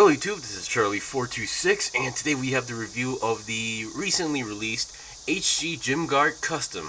Hello YouTube, this is Charlie426, and today we have the review of the recently released HG Gym Guard Custom.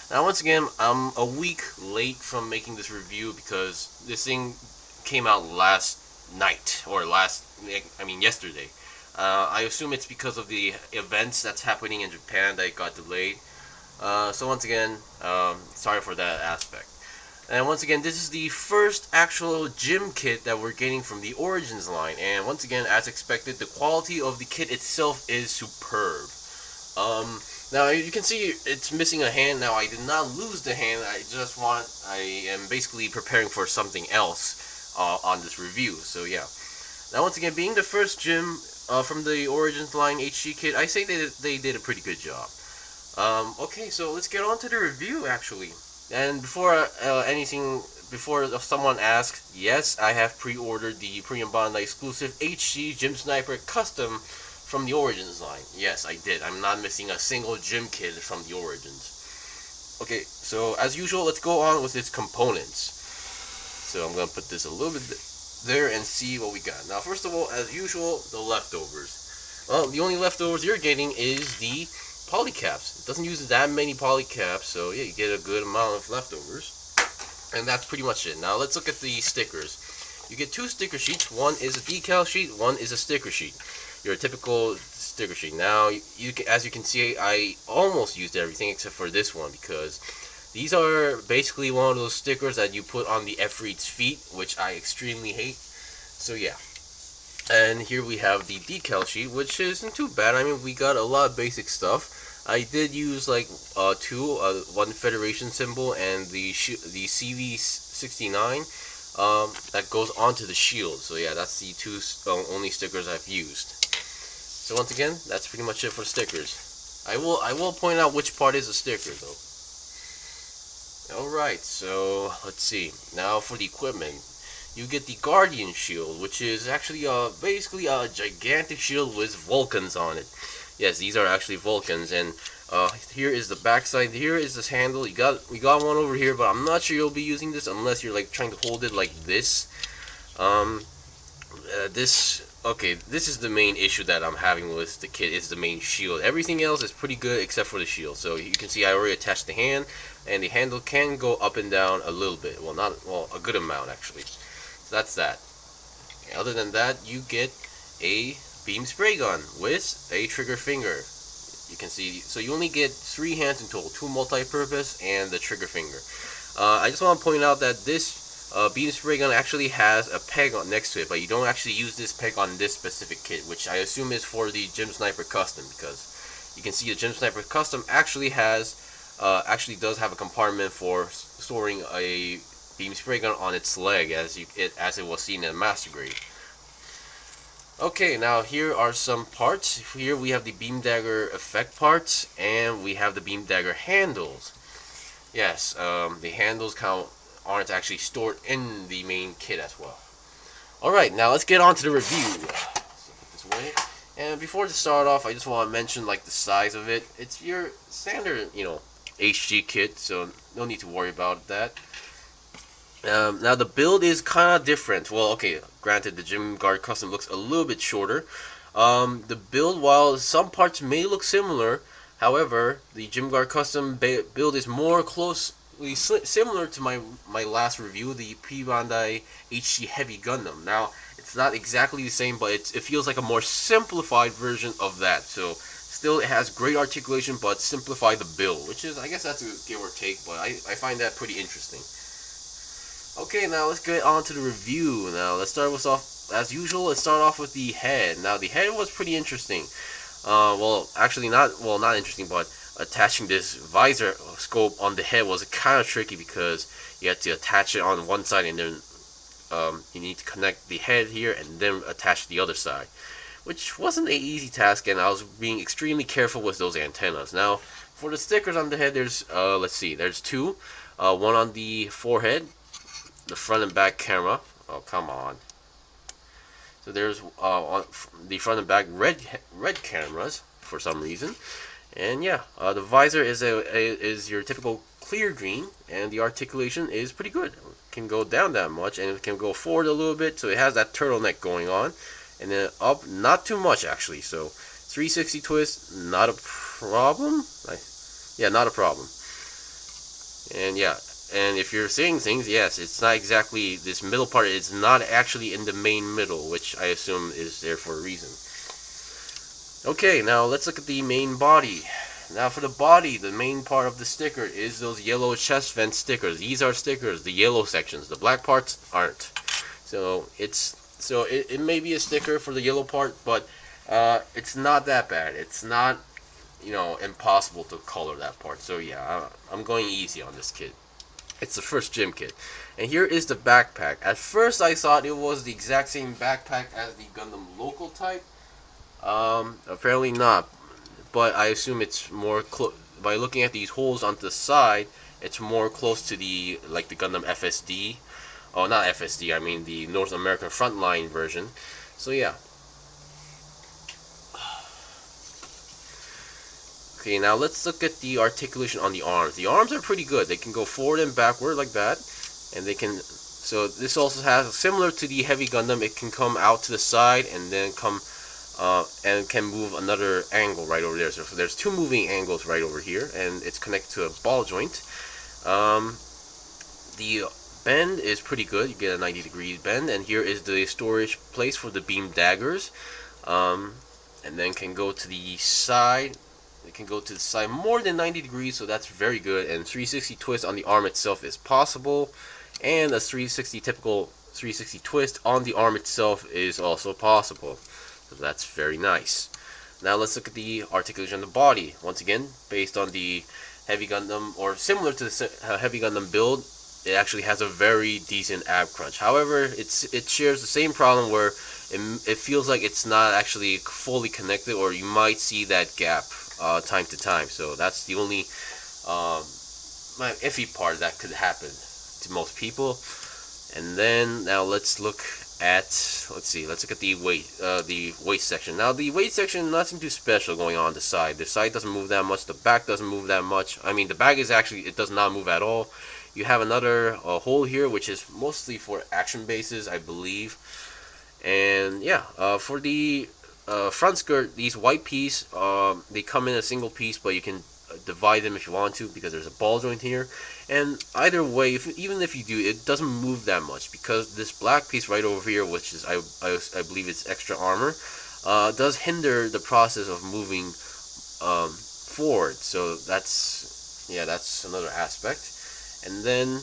Now once again, I'm a week late from making this review because this thing came out last night, or yesterday. I assume it's because of the events that's happening in Japan that it got delayed. So once again, sorry for that aspect. And once again, this is the first actual gym kit that we're getting from the Origins line. And once again, as expected, the quality of the kit itself is superb. Now you can see it's missing a hand. Now I did not lose the hand. I am basically preparing for something else on this review. So yeah. Now once again, being the first gym from the Origins line HG kit, I say they did a pretty good job. Okay, so let's get on to the review actually. And before someone asks, yes, I have pre-ordered the Premium Bandai exclusive HG Gym Sniper Custom from the Origins line. Yes, I did. I'm not missing a single gym kit from the Origins. Okay, so as usual, let's go on with its components. So I'm going to put this a little bit there and see what we got. Now, first of all, as usual, the leftovers. Well, the only leftovers you're getting is the polycaps. It doesn't use that many polycaps, so yeah, you get a good amount of leftovers. And that's pretty much it. Now let's look at the stickers. You get two sticker sheets. One is a decal sheet, one is a sticker sheet. Your typical sticker sheet. Now, as you can see, I almost used everything except for this one because these are basically one of those stickers that you put on the Efreet's feet, which I extremely hate. So yeah. And here we have the decal sheet, which isn't too bad. I mean, we got a lot of basic stuff. I did use like one Federation symbol and the CV69 that goes onto the shield. So yeah, that's the two only stickers I've used. So once again, that's pretty much it for stickers. I will point out which part is a sticker though. Alright, so let's see. Now for the equipment. You get the Guardian Shield, which is actually basically a gigantic shield with Vulcans on it. Yes, these are actually Vulcans, and here is the backside. Here is this handle. We got one over here, but I'm not sure you'll be using this unless you're like trying to hold it like this. This is the main issue that I'm having with the kit. Is the main shield. Everything else is pretty good except for the shield. So you can see I already attached the hand, and the handle can go up and down a little bit. Well, a good amount actually. So that's that. Other than that, you get a beam spray gun with a trigger finger. You can see, so you only get 3 hands in total, 2 multi-purpose and the trigger finger. I just want to point out that this beam spray gun actually has a peg next to it, but you don't actually use this peg on this specific kit, which I assume is for the Gym Sniper Custom, because you can see the Gym Sniper Custom actually does have a compartment for storing a beam spray gun on its leg, as it was seen in Master Grade. Okay, now here are some parts. Here we have the beam dagger effect parts, and we have the beam dagger handles. Yes, the handles aren't actually stored in the main kit as well. Alright, now let's get on to the review. So put this away. And before to start off, I just want to mention like the size of it. It's your standard, HG kit, so no need to worry about that. Now the build is kind of different. Well, okay, granted the Gym Guard Custom looks a little bit shorter. The build, while some parts may look similar, however, the Gym Guard Custom build is more closely similar to my last review, the Bandai HG Heavy Gundam. Now, it's not exactly the same, but it feels like a more simplified version of that. So, still it has great articulation, but simplify the build, which is, I guess that's a give or take, but I find that pretty interesting. Okay, now let's get on to the review. Now let's start off as usual. Let's start off with the head. Now the head was pretty interesting. Well, actually not interesting, but attaching this visor scope on the head was kind of tricky because you had to attach it on one side and then you need to connect the head here and then attach the other side, which wasn't an easy task, and I was being extremely careful with those antennas. Now for the stickers on the head, there's there's 2. One on the forehead, the front and back camera. Oh, come on. So there's on the front and back red cameras for some reason, and yeah, the visor is your typical clear green, and the articulation is pretty good. It can go down that much, and it can go forward a little bit, so it has that turtleneck going on, and then up not too much actually. So 360 twist, not a problem. Yeah, not a problem. And yeah, and if you're seeing things, yes, it's not exactly this middle part. It's not actually in the main middle, which I assume is there for a reason. Okay, now let's look at the main body. Now for the body, the main part of the sticker is those yellow chest vent stickers. These are stickers, the yellow sections. The black parts aren't. So it may be a sticker for the yellow part, but it's not that bad. It's not, you know, impossible to color that part. So yeah, I'm going easy on this kit. It's the first gym kit. And here is the backpack. At first I thought it was the exact same backpack as the Gundam local type. Apparently not. But I assume it's more by looking at these holes on the side, it's more close to the Gundam FSD. Oh, not FSD, I mean the North American Frontline version. So yeah. Okay, now let's look at the articulation on the arms. The arms are pretty good. They can go forward and backward like that, and they can. So this also has, similar to the Heavy Gundam, it can come out to the side and then come and can move another angle right over there. So there's two moving angles right over here, and it's connected to a ball joint. The bend is pretty good. You get a 90-degree bend, and here is the storage place for the beam daggers, and then can go to the side. It can go to the side more than 90 degrees, so that's very good. And 360 twist on the arm itself is possible, and a 360 twist on the arm itself is also possible. So that's very nice. Now let's look at the articulation of the body. Once again, based on the Heavy Gundam, or similar to the Heavy Gundam build, it actually has a very decent ab crunch. However, it shares the same problem where it feels like it's not actually fully connected, or you might see that gap time to time. So that's the only iffy part that could happen to most people. And then now let's look at the weight section. Now the weight section, nothing too special going on the side. The side doesn't move that much. The back doesn't move that much. I mean, the back is actually, it does not move at all. You have another hole here, which is mostly for action bases, I believe. And yeah, for the front skirt, these white piece, they come in a single piece, but you can divide them if you want to, because there's a ball joint here. And either way, even if you do, it doesn't move that much, because this black piece right over here, which is I believe it's extra armor, does hinder the process of moving forward. So that's another aspect. And then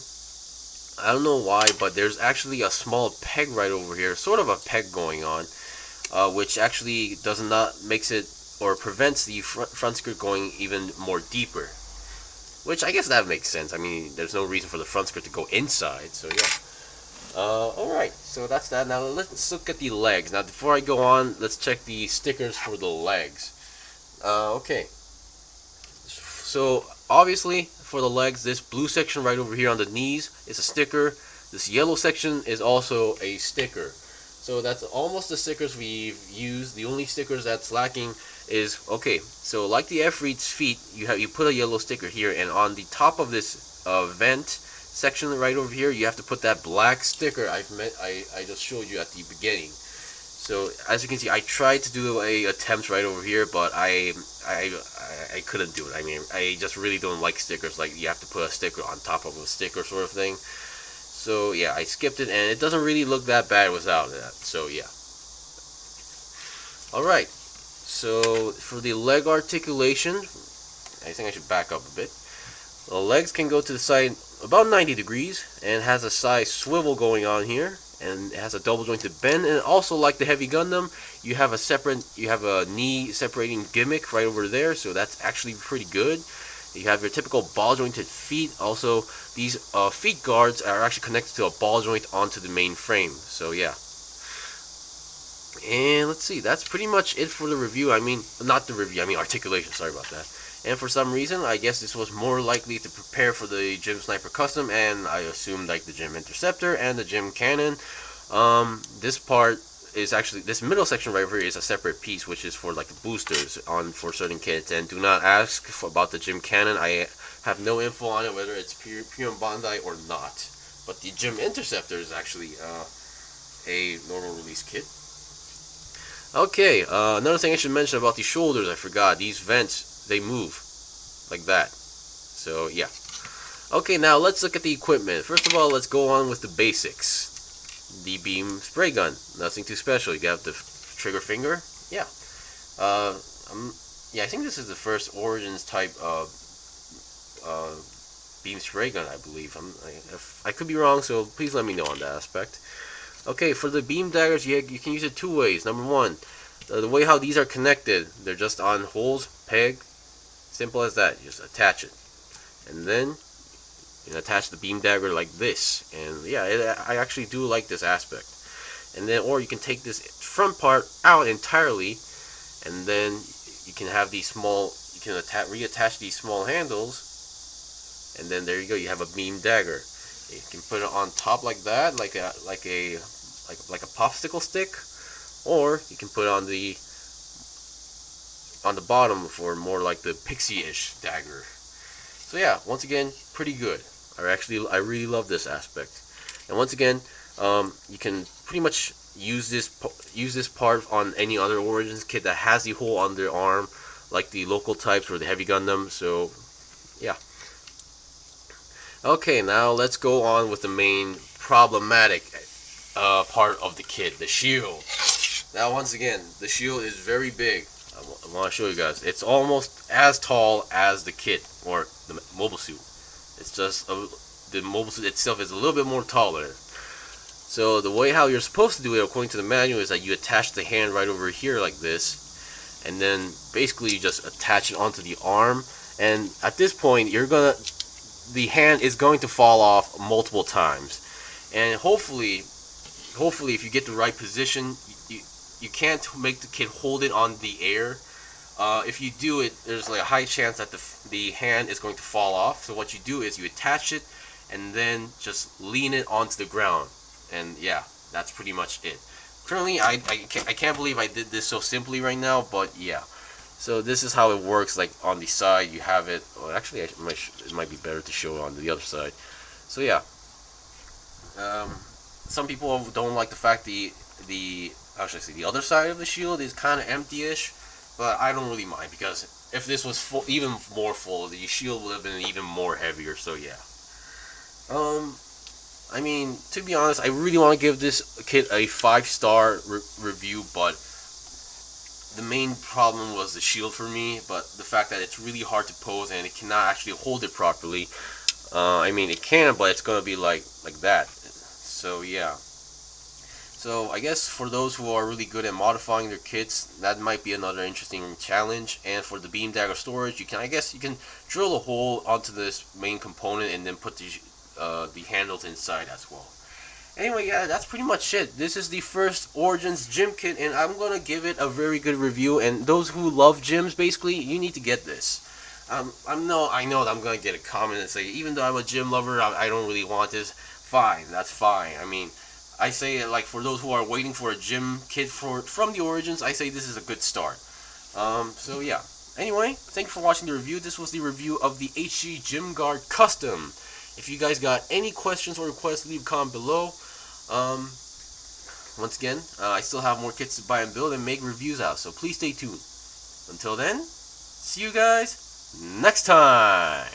I don't know why, but there's actually a small peg right over here, sort of a peg going on, which actually makes it, or prevents the front skirt going even more deeper. Which I guess that makes sense. I mean, there's no reason for the front skirt to go inside, so yeah. Alright, so that's that. Now let's look at the legs. Now before I go on, let's check the stickers for the legs. Okay. So obviously, for the legs, this blue section right over here on the knees is a sticker. This yellow section is also a sticker. So that's almost the stickers we've used. The only stickers that's lacking is, okay, so like the F-Reed's feet, you put a yellow sticker here, and on the top of this vent section right over here, you have to put that black sticker I just showed you at the beginning. So as you can see, I tried to do a attempt right over here, but I couldn't do it. I mean, I just really don't like stickers. Like, you have to put a sticker on top of a sticker sort of thing. So yeah, I skipped it, and it doesn't really look that bad without that. So yeah. Alright, so for the leg articulation, I think I should back up a bit. The legs can go to the side about 90 degrees, and has a side swivel going on here, and it has a double jointed bend. And also, like the Heavy Gundam, you have a knee separating gimmick right over there, so that's actually pretty good. You have your typical ball jointed feet. Also, these feet guards are actually connected to a ball joint onto the main frame. So yeah. And let's see, that's pretty much it for the review. I mean, not the review, I mean articulation, sorry about that. And for some reason, I guess this was more likely to prepare for the Gym Sniper Custom, and I assumed like the Gym Interceptor and the Gym Cannon. This part is actually, this middle section right here is a separate piece, which is for like the boosters for certain kits. And do not ask about the Gym Cannon. I have no info on it, whether it's pure Bandai or not. But the Gym Interceptor is actually a normal release kit. Okay, another thing I should mention about these shoulders, I forgot. These vents, they move like that. So yeah. Okay, now let's look at the equipment. First of all, let's go on with the basics. The beam spray gun, nothing too special. You got the trigger finger. Yeah. Uh, yeah, I think this is the first Origins type of beam spray gun, I believe. If I could be wrong, so please let me know on that aspect. Okay, for the beam daggers, you can use it two ways. Number one, the way how these are connected, they're just on holes, peg, simple as that. You just attach it, and then you can attach the beam dagger like this. And yeah, I actually do like this aspect. And then, or you can take this front part out entirely, and then you can have these small, you can reattach these small handles, and then there you go. You have a beam dagger. You can put it on top like that, like a popsicle stick, or you can put it on the bottom for more like the pixie-ish dagger. So yeah, once again, pretty good. I really love this aspect. And once again, you can pretty much use this part on any other Origins kit that has the hole on their arm, like the local types or the Heavy Gundam. So yeah. Okay, now let's go on with the main problematic part of the kit, the shield. Now once again, the shield is very big. I want to show you guys. It's almost as tall as the kit or the mobile suit. It's just the mobile suit itself is a little bit more taller. So the way how you're supposed to do it, according to the manual, is that you attach the hand right over here like this, and then basically you just attach it onto the arm. And at this point, the hand is going to fall off multiple times. And hopefully, if you get the right position, you can't make the kid hold it on the air. If you do it, there's like a high chance that the hand is going to fall off. So what you do is you attach it and then just lean it onto the ground. And yeah, that's pretty much it. Currently, I can't believe I did this so simply right now, but yeah. So this is how it works. Like on the side, you have it. Well, actually, it might be better to show on the other side. So yeah. Some people don't like the fact how should I say, the other side of the shield is kind of empty-ish, but I don't really mind, because if this was even more full, the shield would have been even more heavier. So yeah. I mean, to be honest, I really want to give this kit a 5-star review, but the main problem was the shield for me. But the fact that it's really hard to pose and it cannot actually hold it properly. I mean, it can, but it's gonna be like that. So yeah. So I guess for those who are really good at modifying their kits, that might be another interesting challenge. And for the beam dagger storage, you can drill a hole onto this main component and then put the handles inside as well. Anyway, yeah, that's pretty much it. This is the first Origins gym kit, and I'm gonna give it a very good review. And those who love gyms, basically, you need to get this. I know that I'm gonna get a comment and say, even though I'm a gym lover, I don't really want this. Fine, that's fine. I mean, I say, like, for those who are waiting for a gym kit from the Origins, I say this is a good start. So yeah. Anyway, thank you for watching the review. This was the review of the HG Gym Guard Custom. If you guys got any questions or requests, leave a comment below. Once again, I still have more kits to buy and build and make reviews out, so please stay tuned. Until then, see you guys next time.